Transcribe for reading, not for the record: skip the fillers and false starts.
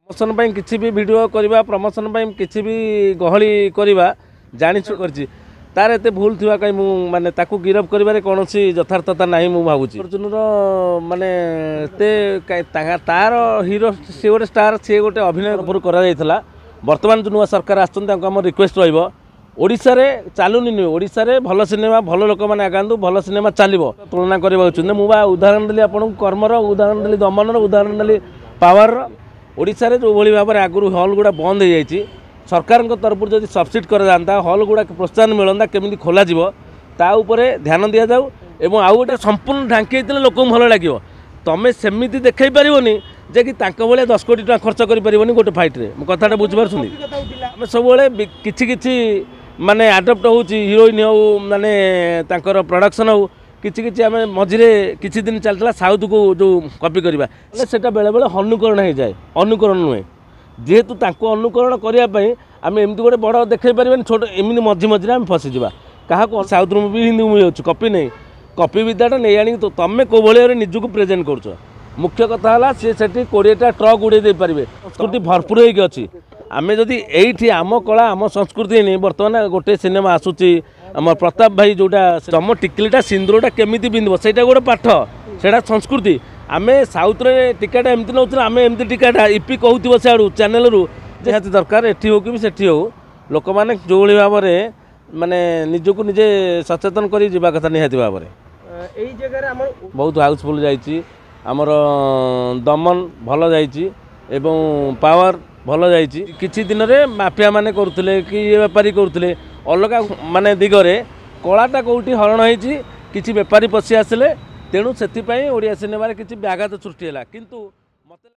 promotion ପାଇଁ କିଛି ବି ଭିडियो କରିବା प्रमोशन ପାଇଁ କିଛି ବି ଗହଳି କରିବା ଜାଣିଛୁ କରିଛି तार एते भूल थिवा कहीं मु माने ताकू गिरफ करिबारे कोनोसी यथार्थता नाही मु भाबुची अर्जुन रो माने ते तार हीरो से गोटे स्टार से गोटे अभिनय पर करा जायथला वर्तमान जो नुआ सरकार आछन तांको हम रिक्वेस्ट रहइबो ओडिसा रे चालुनी नु ओडिसा रे भलो सिनेमा भलो लोक माने आगांदु भलो सिनेमा चलिबो तुलना करबा छु मु बा उदाहरण देली आपन कर्मर उदाहरण देली दमन रो उदाहरण देली पावर ओडिसा रे जो भली भाबर आगुरु हॉल गुडा बंद हो जायछि सरकार तरफ जब सब्सिडी कर जाता हॉल गुड़ा प्रोत्साहन मिलता केमी खोल ताऊपर ध्यान दि जाऊ एवं आउ गोटे संपूर्ण ढांकी लोक भल लगे तुम्हें सेमती देखई पारनी जे कि भाया 10 कोटी टका खर्च कर गोटे फाइट्रे मो कथा बुझीपार सब कि माने आडप्ट हो हिरोइन हो माने प्रोडक्शन हो कि आम मझे किसी दिन चलता साउथ को जो कॉपी करवा से बेले बेले अनुकरण हो जाए अनुकरण नुहे जेहेतु अनुकरण करने आम एमती गोटे बड़ देखे पारे छोट एमती मझी मझे आम फसीजा क्या साउथ मुवी हिंदी मुवी हो कॉपी नहीं कॉपी विद्याटा नहीं आनी तुम कौ भाई निजक प्रेजेंट कर मुख्य कथा है सी से 20टा ट्रक उड़े दे पारे संस्कृति भरपूर होगी अच्छी आम जदि ये आम कला आम संस्कृति नहीं बर्तमान गोटे सिनेमा आसूची आम प्रताप भाई जोटा जम टिकलीटा सिंदूरटा केमी बिंदब से गोटे पाठ से संस्कृति आमे साउथ रे टिकेटा एमती नौ आम एमती टिकेटा इपी कहूब सियाड़ू चैनल रु निहाती दरकार एठी हो कि सेठी हो लोक मैंने जो भाव में माने निजक निजे सचेतन कर जावा कथा निहाती भाव में बहुत हाउसफुल जाइए आमर दमन भल जाइए पावर भल जाइए किछि दिन रे माफिया माने करुले कि बेपारी करुले अलग माने दिगरे कलाटा कौटी हरण होती किछि बेपारी पशि आसिले तेणु से ओडिया सिनेमा किछि व्याघात सृष्टि है किंतु